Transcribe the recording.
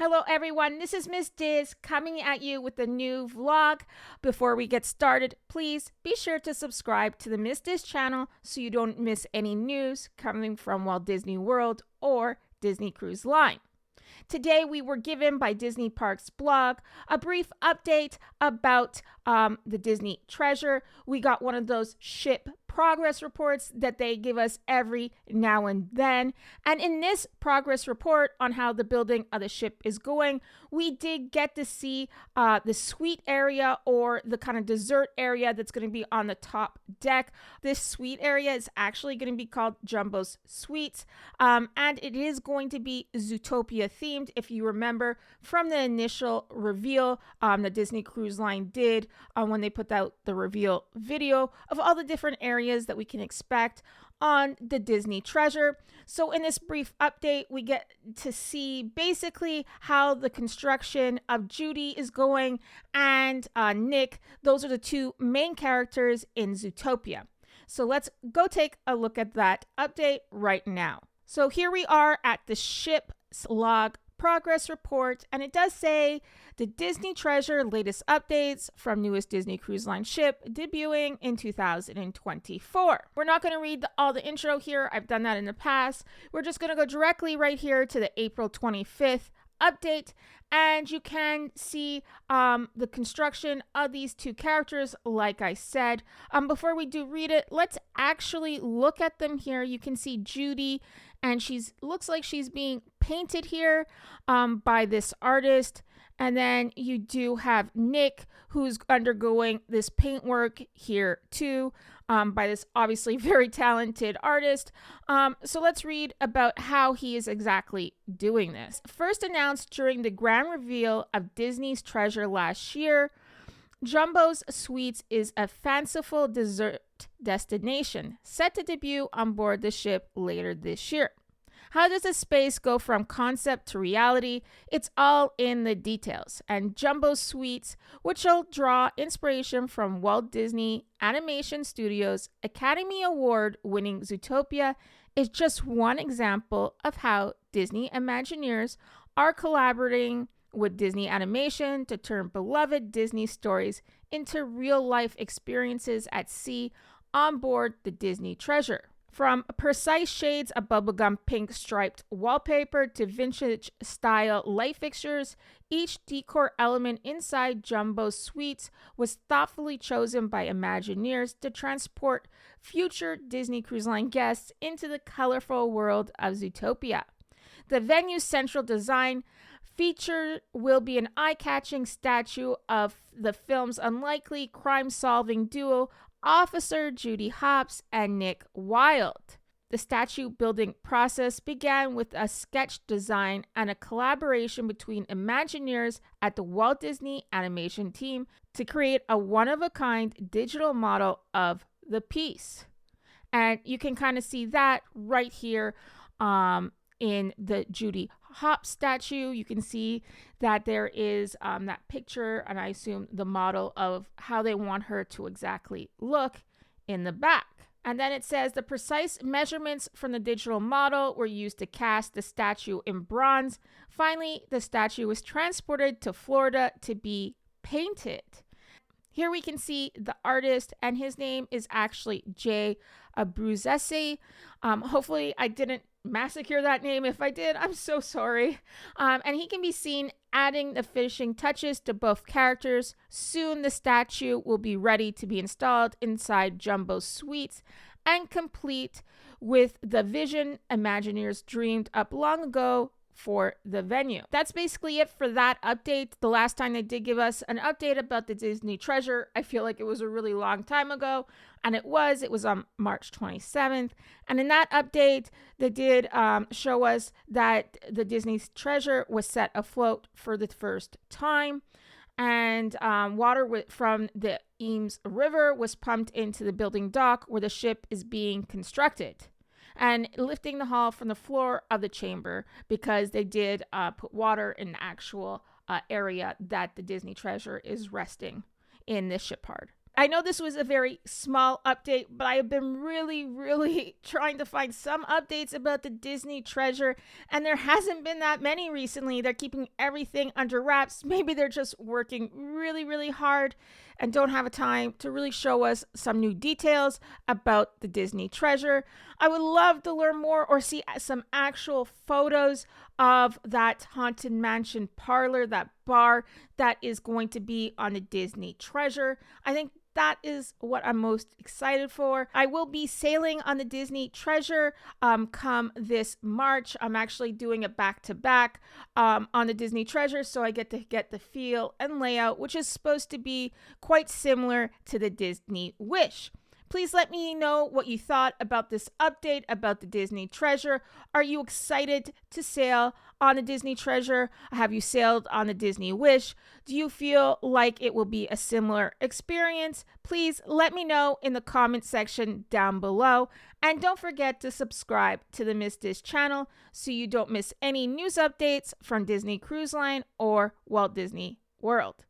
Hello everyone, this is Miss Diz coming at you with a new vlog. Before we get started, please be sure to subscribe to the Miss Diz channel so you don't miss any news coming from Walt Disney World or Disney Cruise Line. Today we were given by Disney Parks blog a brief update about the Disney Treasure. We got one of those ship progress reports that they give us every now and then. And in this progress report on how the building of the ship is going, we did get to see the suite area, or the kind of dessert area that's going to be on the top deck. This suite area is actually going to be called Jumbeau's Suites, and it is going to be Zootopia themed. If you remember from the initial reveal the Disney Cruise Line did when they put out the reveal video of all the different areas that we can expect on the Disney Treasure. So in this brief update, we get to see basically how the construction of Judy is going, and Nick. Those are the two main characters in Zootopia. So let's go take a look at that update right now. So here we are at the ship's log progress report, and it does say the Disney Treasure latest updates from newest Disney Cruise Line ship debuting in 2024. We're not going to read all the intro here. I've done that in the past. We're just going to go directly right here to the April 25th update, and you can see the construction of these two characters, like I said. Before we do read it, let's actually look at them here. You can see Judy, and looks like she's being painted here by this artist. And then you do have Nick, who's undergoing this paintwork here too, by this obviously very talented artist. So let's read about how he is exactly doing this. First announced during the grand reveal of Disney's Treasure last year, Jumbeau's Suites is a fanciful dessert destination set to debut on board the ship later this year. How does a space go from concept to reality? It's all in the details. And Jumbeau's Suites, which will draw inspiration from Walt Disney Animation Studios' Academy Award-winning Zootopia, is just one example of how Disney Imagineers are collaborating with Disney Animation to turn beloved Disney stories into real-life experiences at sea on board the Disney Treasure. From precise shades of bubblegum pink striped wallpaper to vintage style light fixtures, each decor element inside Jumbeau's Suites was thoughtfully chosen by Imagineers to transport future Disney Cruise Line guests into the colorful world of Zootopia. The venue's central design feature will be an eye-catching statue of the film's unlikely crime-solving duo, Officer Judy Hopps and Nick Wilde. The statue building process began with a sketch design and a collaboration between Imagineers at the Walt Disney Animation team to create a one-of-a-kind digital model of the piece. And you can kind of see that right here in the Judy Hopps statue. You can see that there is that picture, and I assume the model of how they want her to exactly look in the back. And then it says the precise measurements from the digital model were used to cast the statue in bronze. Finally, the statue was transported to Florida to be painted. Here we can see the artist, and his name is actually Jay Abruzzese. Hopefully I didn't massacre that name. If I did, I'm so sorry. And he can be seen adding the finishing touches to both characters. Soon the statue will be ready to be installed inside Jumbeau's Suites and complete with the vision Imagineers dreamed up long ago for the venue. That's basically it for that update. The last time they did give us an update about the Disney Treasure, I feel like it was a really long time ago, and it was on March 27th. And in that update, they did show us that the Disney Treasure was set afloat for the first time, and water from the Eames River was pumped into the building dock where the ship is being constructed, and lifting the hull from the floor of the chamber, because they did put water in the actual area that the Disney Treasure is resting in this ship yard. I know this was a very small update, but I have been really trying to find some updates about the Disney treasure, and there hasn't been that many recently. They're keeping everything under wraps. Maybe they're just working really hard and don't have a time to really show us some new details about the Disney treasure. I would love to learn more or see some actual photos of that Haunted Mansion parlor, that bar that is going to be on the Disney treasure. I think that is what I'm most excited for. I will be sailing on the Disney treasure come this March. I'm actually doing it back-to-back on the Disney treasure, so I get to get the feel and layout, which is supposed to be quite similar to the Disney Wish. Please let me know what you thought about this update about the Disney treasure. Are you excited to sail on the Disney treasure? Have you sailed on the Disney Wish? Do you feel like it will be a similar experience? Please let me know in the comment section down below. And don't forget to subscribe to the Miss Dish channel so you don't miss any news updates from Disney Cruise Line or Walt Disney World.